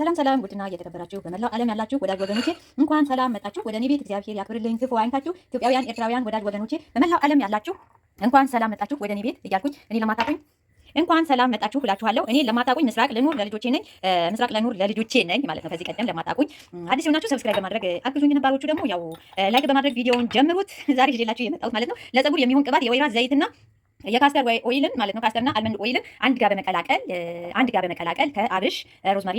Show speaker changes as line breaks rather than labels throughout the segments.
ሰላም ሰላም ውድና እየተከበራችሁ በመላው ዓለም ያላችሁ ወዳጅ ወገኖቼ እንኳን ሰላም መጣችሁ ወደ እኔ ቤት። እግዚአብሔር ያክብርልኝ፣ ክፉ አይንካችሁ። ኢትዮጵያውያን፣ ኤርትራውያን ወዳጅ ወገኖቼ በመላው ዓለም ያላችሁ እንኳን ሰላም መጣችሁ ወደ እኔ ቤት እያልኩኝ እኔ ለማታውቁኝ እንኳን ሰላም መጣችሁ ብላችኋለሁ። እኔ ለማታውቁኝ ምስራቅ ለኑር ለልጆቼ ነኝ፣ ምስራቅ ለኑር ለልጆቼ ነኝ ማለት ነው። ከዚህ ቀደም ለማታውቁኝ አዲስ የሆናችሁ ሰብስክራይብ በማድረግ አግዙኝ፣ ነባሮቹ ደግሞ ያው ላይክ በማድረግ ቪዲዮውን ጀምሩት። ዛሬ ይዤላችሁ የመጣሁት ማለት ነው ለፀጉር የሚሆን ቅባት የወይራ ዘይትና የካስተር ኦይልን ማለት ነው። ካስተርና አልመንድ ኦይልን አንድ ጋር በመቀላቀል ከአብሽ ሮዝመሪ፣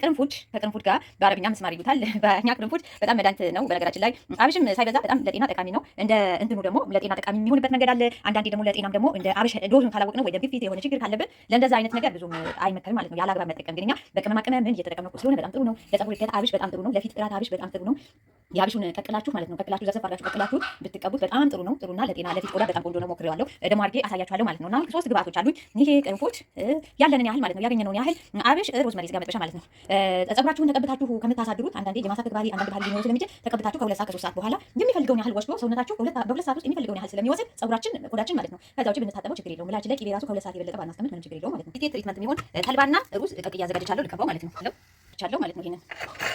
ቅርንፉድ ከቅርንፉድ ጋር በአረብኛ ምስማር ይሉታል፣ በእኛ ቅርንፉድ በጣም መድኃኒት ነው። በነገራችን ላይ አብሽም ሳይበዛ በጣም ለጤና ጠቃሚ ነው። እንደ እንትኑ ደግሞ ለጤና ጠቃሚ የሚሆንበት መንገድ አለ። አንዳንዴ ደግሞ ለጤናም ደግሞ እንደ አብሽ ዶዙን ካላወቅ ነው ወይ ግፊት የሆነ ችግር ካለብን ለእንደዛ አይነት ነገር ብዙም አይመከርም ማለት ነው። ያለ አግባብ መጠቀም ግን እኛ በቅመማ ቅመም እየተጠቀምነው ስለሆነ በጣም ጥሩ ነው። ለፀጉር እድገት አብሽ በጣም ጥሩ ነው። ለፊት ጥራት አብሽ በጣም ጥሩ ነው። የአብሹን ቀቅላችሁ ማለት ነው ቀቅላችሁ ዘሰፍ አድርጋችሁ ቀቅላችሁ ብትቀቡት በጣም ጥሩ ነው። ጥሩና ለጤና ለፊት ቆዳ በጣም ቆንጆ ነው። ሞክሬዋለሁ ደግሞ አድርጌ አሳያችኋለሁ ማለት ነውና ሶስት ግብአቶች አሉኝ። ይሄ ቅርንፉድ ያለንን ያህል ማለት ነው ያገኘነውን ያህል አብሽ፣ ሮዝመሪ ስጋ መጥበሻ ማለት ነው። ፀጉራችሁን ተቀብታችሁ ከምታሳድሩት አንዳንዴ የማሳከክ ባህሪ አንዳንድ ባህሪ ሊኖረው ስለሚችል ተቀብታችሁ ከ2 ሰዓት ከ3 ሰዓት በኋላ የሚፈልገውን ያህል ወስዶ ሰውነታችሁ በ2 ሰዓት ውስጥ የሚፈልገውን ያህል ስለሚወስድ ፀጉራችን ቆዳችን ማለት ነው። ከዛ ውጪ ብንታጠበው ችግር የለውም። ምላጭ ላይ ቅቤ ራሱ ከ2 ሰዓት የበለጠ ባናስቀምጥ ምንም ችግር የለውም ማለት ነው። ትሪትመንት የሚሆን ተልባና ሩዝ ቀቅዬ አዘጋጅቻለሁ ልቀባው ማለት ነው ቻለው ማለት ነው። ይሄንን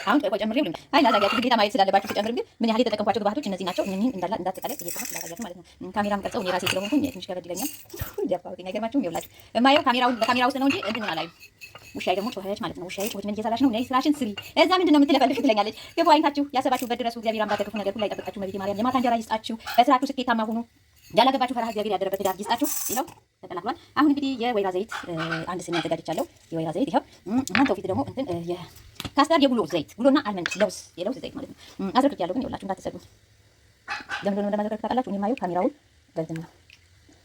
አሁን ቆይ ጨምሬው ልምጣ። አይ ላዛጋችሁ ግዴታ ማየት ስላለባችሁ ጨምር። ግን ምን ያህል የተጠቀምኳቸው ግብአቶች እነዚህ ናቸው። እነኚህን እንዳጠቃላይ እየተማስ ላዛጋችሁ ማለት ነው። ካሜራም ቀርጸው እኔ ራሴ ስለሆንኩኝ ትንሽ ከበድ ይለኛል። ይደፋውኝ አይገርማችሁም? ይኸውላችሁ የማየው በካሜራ ውስጥ ነው እንጂ እንትን ሆና ላይ ውሻዬ ደግሞ ጮኸች ማለት ነው። ውሻዬ ጮኸች። ምን እየሰራሽ ነው? ነይ ስራሽን ስሪ። እዛ ምንድን ነው የምትለፈልፊ ትለኛለች። ክፉ አይንካችሁ፣ ያሰባችሁበት ድረሱ። እግዚአብሔር አምላክ ክፉ ነገር ሁሉ አይጠብቃችሁ። መቤቴ ማርያም የማታ እንጀራ ይስጣችሁ፣ በስራችሁ ስኬታማ ሁኑ፣ ያላገባችሁ ፈርሃ እግዚአብሔር ያደረበት ዳር ይስጣችሁ። ይኸው ተቀላቅሏል። አሁን እንግዲህ የወይራ ዘይት አንድ ስኒ አዘጋጅቻለሁ። የወይራ ዘይት ይኸው እናንተ ፊት ደግሞ እንትን ካስተር የጉሎ ዘይት ጉሎና አልመንድ የለውዝ ዘይት ማለት ነው አዝርክት ያለው ግን ይኸውላችሁ እንዳትሰዱ። ለምን ነው እንደማዘርክት ታውቃላችሁ? እኔ ማየው ካሜራውን በልተኛ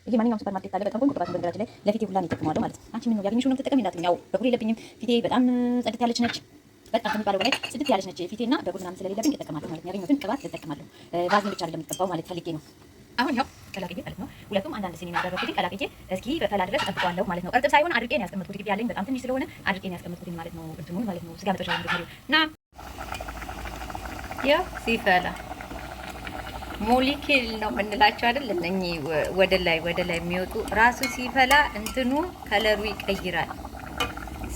ይሄ ማንኛውም ሱፐር ማርኬት ካለ በጣም ቆንጆ ቅባት በነገራችን ላይ ለፊቴ ሁላ ይጠቅማሉ ማለት ነው። አንቺ ምን ነው ያገኘሽው ነው ተጠቀሚ እንዳትሉኝ። ያው በጉል የለብኝም ፊቴ በጣም ጽድት ያለች ነች። በጣም ከሚባለው በላይ ጽድት ያለች ነች ፊቴና በጉል ምናምን ስለሌለብኝ እጠቀማለሁ ማለት ነው። ያገኘሁትን ቅባት እጠቀማለሁ። ቫዝሊን ብቻ አይደለም የምትቀባው ማለት ፈልጌ ነው። አሁን ያው ቀላቅዬ ማለት ነው ሁለቱም አንዳንድ ሲኒ ያደረኩት ቀላቅዬ እስኪ በፈላ ድረስ ጠብቀዋለሁ ማለት ነው። እርጥብ ሳይሆን አድርቄ ነው ያስቀመጥኩት። ግቢ ያለኝ በጣም ትንሽ ስለሆነ አድርቄ ነው ያስቀመጥኩት ማለት ነው። እንትሙን ማለት ነው ስጋ መጥበሻው እንደዚህ ና ያው ሲፈላ ሞሊኪል ነው የምንላቸው አይደል? እነኚህ ወደ ላይ የሚወጡ ራሱ ሲፈላ እንትኑ ከለሩ ይቀይራል።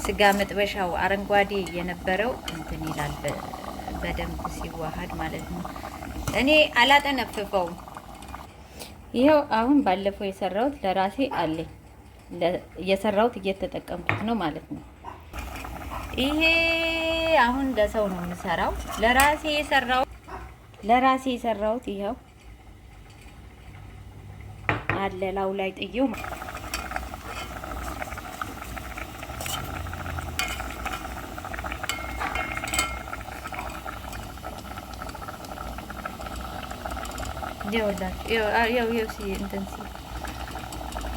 ስጋ መጥበሻው አረንጓዴ የነበረው እንትን ይላል በደንብ ሲዋሃድ ማለት ነው። እኔ አላጠነፍፈውም። ይሄው አሁን ባለፈው የሰራሁት ለራሴ አለኝ የሰራሁት እየተጠቀምኩት ነው ማለት ነው። ይሄ አሁን ለሰው ነው የምሰራው። ለራሴ የሰራሁት ይሄው አለ ላው ላይ ጥዬው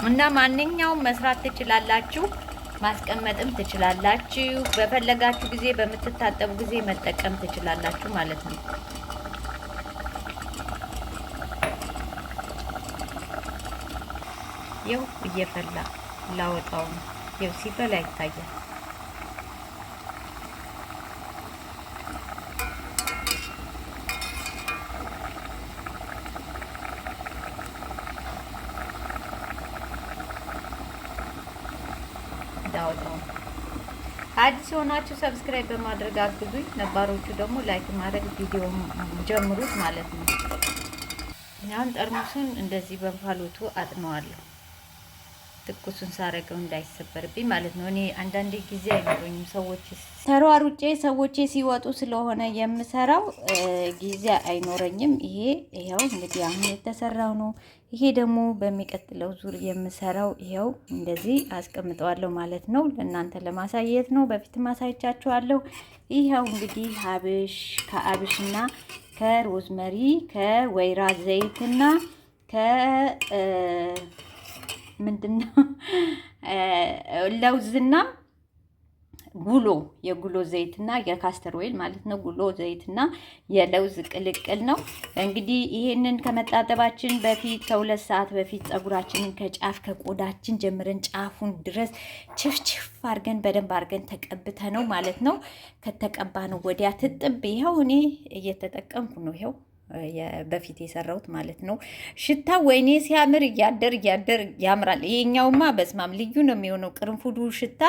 እና ማንኛውም መስራት ትችላላችሁ፣ ማስቀመጥም ትችላላችሁ። በፈለጋችሁ ጊዜ በምትታጠቡ ጊዜ መጠቀም ትችላላችሁ ማለት ነው። ይኸው እየፈላ ላወጣው ነው። ይኸው ሲፈላ ይታያል። ዳውጣው አዲስ ሆናችሁ ሰብስክራይብ በማድረግ አግዙኝ። ነባሮቹ ደግሞ ላይክ ማድረግ ቪዲዮ ጀምሩት ማለት ነው። ያን ጠርሙሱን እንደዚህ በእንፋሎቱ አጥነዋለሁ። ትኩሱን ሳረገው እንዳይሰበርብኝ ማለት ነው። እኔ አንዳንዴ ጊዜ አይኖረኝም ተሯሩጬ ሰዎቼ ሲወጡ ስለሆነ የምሰራው ጊዜ አይኖረኝም። ይሄው እንግዲህ አሁን የተሰራው ነው። ይሄ ደግሞ በሚቀጥለው ዙር የምሰራው ይሄው እንደዚህ አስቀምጠዋለሁ ማለት ነው። ለእናንተ ለማሳየት ነው። በፊት ማሳየቻችኋለሁ። ይሄው እንግዲህ ከአብሽና ከሮዝመሪ ከወይራ ዘይትና ምንድነው ለውዝና ጉሎ የጉሎ ዘይትና የካስተር ኦይል ማለት ነው። ጉሎ ዘይትና የለውዝ ቅልቅል ነው። እንግዲህ ይሄንን ከመጣጠባችን በፊት ከ2 ሰዓት በፊት ፀጉራችንን ከጫፍ ከቆዳችን ጀምረን ጫፉን ድረስ ችፍችፍ አድርገን በደንብ አድርገን ተቀብተ ነው ማለት ነው። ከተቀባ ነው ወዲያ ትጥብ። ይኸው እኔ እየተጠቀምኩ ነው። ይኸው በፊት የሰራሁት ማለት ነው። ሽታ ወይኔ ሲያምር እያደር ያምራል። ይሄኛውማ በስማም ልዩ ነው የሚሆነው። ቅርንፉዱ ሽታ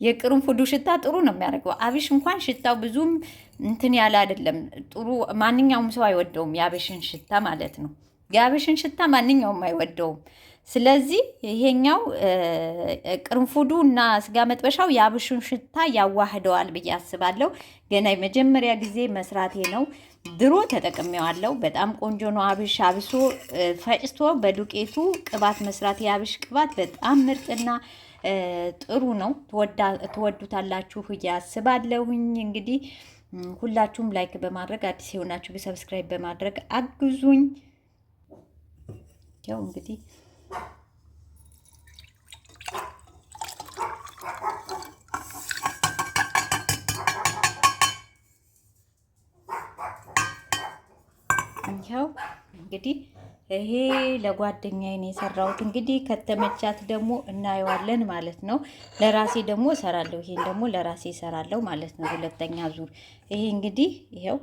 የቅርንፉዱ ሽታ ጥሩ ነው የሚያደርገው። አብሽ እንኳን ሽታው ብዙም እንትን ያለ አይደለም። ጥሩ ማንኛውም ሰው አይወደውም የአብሽን ሽታ ማለት ነው። የአብሽን ሽታ ማንኛውም አይወደውም። ስለዚህ ይሄኛው ቅርንፉዱ እና ስጋ መጥበሻው የአብሹን ሽታ ያዋህደዋል ብዬ አስባለሁ። ገና የመጀመሪያ ጊዜ መስራቴ ነው። ድሮ ተጠቅሜዋለሁ። በጣም ቆንጆ ነው። አብሽ አብሶ ፈጭቶ በዱቄቱ ቅባት መስራት የአብሽ ቅባት በጣም ምርጥና ጥሩ ነው። ትወዱታላችሁ ብዬ አስባለሁኝ። እንግዲህ ሁላችሁም ላይክ በማድረግ አዲስ የሆናችሁ ሰብስክራይብ በማድረግ አግዙኝ። ያው እንግዲህ ይኸው እንግዲህ ይሄ ለጓደኛዬ ነው የሰራሁት። እንግዲህ ከተመቻት ደግሞ እናየዋለን ማለት ነው። ለራሴ ደግሞ እሰራለሁ። ይሄን ደግሞ ለራሴ እሰራለሁ ማለት ነው። ሁለተኛ ዙር ይሄ እንግዲህ ይኸው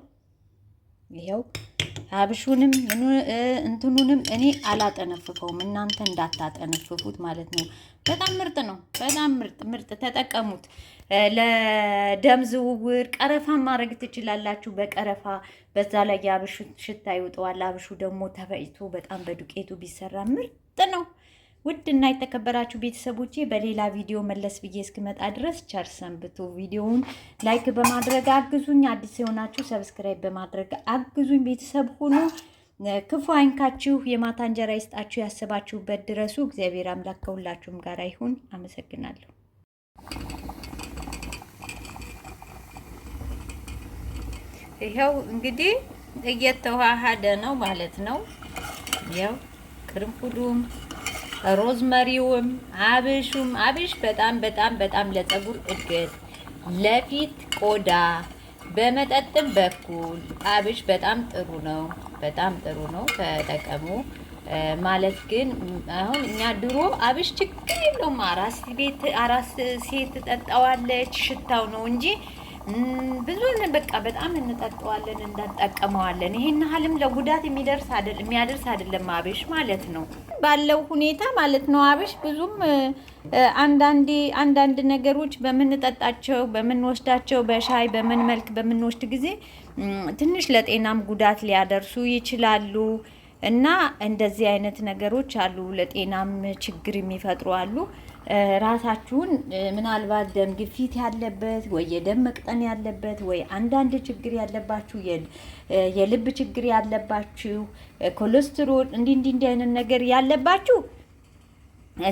አብሹንም እንትኑንም እኔ አላጠነፍፈውም። እናንተ እንዳታጠነፍፉት ማለት ነው። በጣም ምርጥ ነው። በጣም ምርጥ ተጠቀሙት። ለደም ዝውውር ቀረፋ ማድረግ ትችላላችሁ። በቀረፋ በዛ ላይ የአብሹ ሽታ ይውጠዋል። አብሹ ደግሞ ተፈጭቶ በጣም በዱቄቱ ቢሰራ ምርጥ ነው። ውድ እና የተከበራችሁ ቤተሰቦቼ በሌላ ቪዲዮ መለስ ብዬ እስክመጣ ድረስ ቸር ሰንብቱ። ቪዲዮውን ላይክ በማድረግ አግዙኝ። አዲስ የሆናችሁ ሰብስክራይብ በማድረግ አግዙኝ። ቤተሰብ ሁኑ። ክፉ አይንካችሁ፣ የማታ እንጀራ ይስጣችሁ፣ ያሰባችሁበት ድረሱ። እግዚአብሔር አምላክ ከሁላችሁም ጋር ይሁን። አመሰግናለሁ። ይኸው እንግዲህ እየተዋሃደ ነው ማለት ነው። ያው ቅርንፉዱም ሮዝመሪውም አብሹም አብሽ በጣም ለፀጉር እድገት ለፊት ቆዳ በመጠጥም በኩል አብሽ በጣም ጥሩ ነው። ተጠቀሙ ማለት ግን አሁን እኛ ድሮ አብሽ ችግር የለውም አራስ ሴት ትጠጣዋለች ሽታው ነው እንጂ ብዙ በቃ በጣም እንጠጣዋለን እንጠቀመዋለን። ይሄን ሀልም ለጉዳት የሚያደርስ አይደለም አብሽ ማለት ነው። ባለው ሁኔታ ማለት ነው። አብሽ ብዙም አንዳንድ ነገሮች በምንጠጣቸው በምንወስዳቸው በሻይ በምን መልክ በምንወስድ ጊዜ ትንሽ ለጤናም ጉዳት ሊያደርሱ ይችላሉ እና እንደዚህ አይነት ነገሮች አሉ። ለጤናም ችግር የሚፈጥሩ አሉ። ራሳችሁን ምናልባት ደም ግፊት ያለበት ወይ የደም መቅጠን ያለበት ወይ አንዳንድ ችግር ያለባችሁ የልብ ችግር ያለባችሁ ኮሌስትሮል እንዲህ አይነት ነገር ያለባችሁ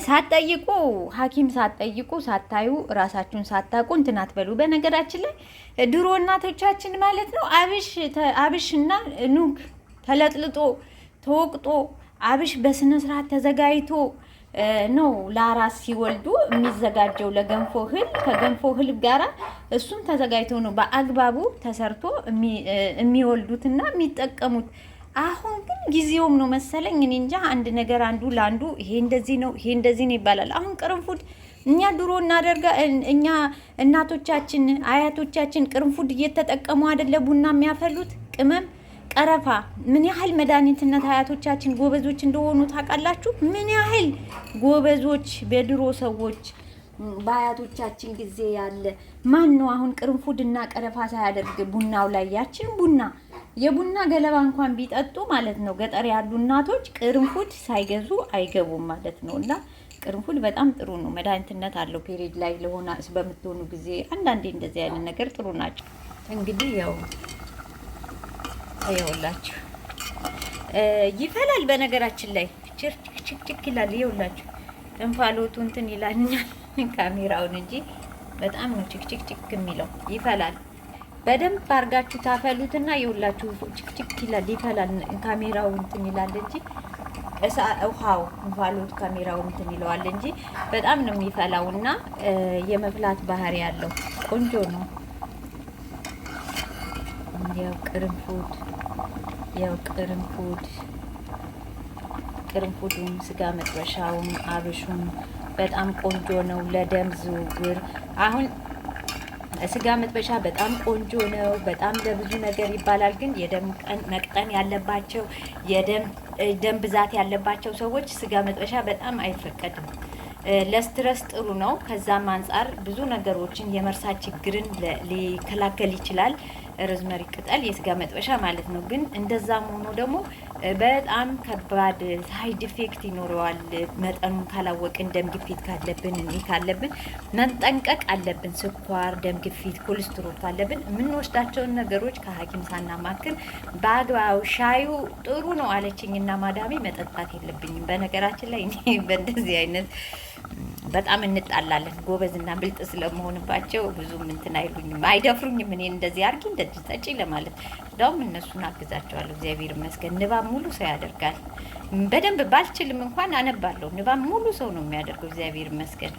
ሳትጠይቁ ሐኪም ሳታዩ ራሳችሁን ሳታውቁ እንትን አትበሉ። በነገራችን ላይ ድሮ እናቶቻችን ማለት ነው አብሽና ኑግ ተለጥልጦ ተወቅጦ አብሽ በስነ ስርዓት ተዘጋጅቶ ነው ለአራስ ሲወልዱ የሚዘጋጀው ለገንፎ እህል ከገንፎ እህል ጋራ እሱም ተዘጋጅቶ ነው በአግባቡ ተሰርቶ የሚወልዱትና የሚጠቀሙት። አሁን ግን ጊዜውም ነው መሰለኝ እኔ እንጃ አንድ ነገር አንዱ ለአንዱ ይሄ እንደዚህ ነው ይባላል። አሁን ቅርንፉድ እኛ ድሮ እኛ እናቶቻችን አያቶቻችን ቅርንፉድ እየተጠቀሙ አይደለ ቡና የሚያፈሉት ቅመም ቀረፋ ምን ያህል መድኃኒትነት አያቶቻችን ጎበዞች እንደሆኑ ታውቃላችሁ? ምን ያህል ጎበዞች በድሮ ሰዎች በአያቶቻችን ጊዜ ያለ ማን ነው አሁን ቅርንፉድና ቀረፋ ሳያደርግ ቡናው ላይ ያችን የቡና ገለባ እንኳን ቢጠጡ ማለት ነው ገጠር ያሉ እናቶች ቅርንፉድ ሳይገዙ አይገቡም ማለት ነው። እና ቅርንፉድ በጣም ጥሩ ነው፣ መድኃኒትነት አለው። ፔሪድ ላይ ለሆነ በምትሆኑ ጊዜ አንዳንዴ እንደዚህ አይነት ነገር ጥሩ ናቸው። እንግዲህ ይኸውላችሁ ይፈላል። በነገራችን ላይ ችክ ይላል። ይኸውላችሁ እንፋሎቱ እንትን ይላልኛል ካሜራውን እንጂ በጣም ነው ችክ የሚለው። ይፈላል። በደንብ አድርጋችሁ ታፈሉትና ይኸውላችሁ ችክ ይላል። ይፈላል። ካሜራው እንትን ይላል እንጂ ውሃው እንፋሎቱ ካሜራው እንትን ይለዋል እንጂ በጣም ነው የሚፈላውና የመፍላት ባህሪ ያለው ቆንጆ ነው። ያው ቅርንፉዱም ስጋ መጥበሻውም አብሹም በጣም ቆንጆ ነው ለደም ዝውውር። አሁን ስጋ መጥበሻ በጣም ቆንጆ ነው። በጣም ለብዙ ነገር ይባላል። ግን የደም መቅጠን ያለባቸው ደም ብዛት ያለባቸው ሰዎች ስጋ መጥበሻ በጣም አይፈቀድም። ለስትረስ ጥሩ ነው። ከዛም አንጻር ብዙ ነገሮችን የመርሳት ችግርን ሊከላከል ይችላል። ሮዝመሪ ቅጠል የስጋ መጥበሻ ማለት ነው። ግን እንደዛም ሆኖ ደግሞ በጣም ከባድ ሳይድ ኢፌክት ይኖረዋል። መጠኑን ካላወቅን ደም ግፊት ካለብን ካለብን መጠንቀቅ አለብን። ስኳር፣ ደም ግፊት፣ ኮሌስትሮል ካለብን የምንወስዳቸውን ነገሮች ከሐኪም ሳናማክር በአግባቡ ሻዩ ጥሩ ነው አለችኝና ማዳሜ መጠጣት የለብኝም። በነገራችን ላይ እኔ በእንደዚህ አይነት በጣም እንጣላለን። ጎበዝና ብልጥ ስለመሆንባቸው ብዙም እንትን አይሉኝም፣ አይደፍሩኝም። እኔ እንደዚህ አርጊ እንደዚህ ጠጪ ለማለት እንደውም እነሱን አግዛቸዋለሁ። እግዚአብሔር ይመስገን። ንባብ ሙሉ ሰው ያደርጋል። በደንብ ባልችልም እንኳን አነባለሁ። ንባብ ሙሉ ሰው ነው የሚያደርገው። እግዚአብሔር ይመስገን።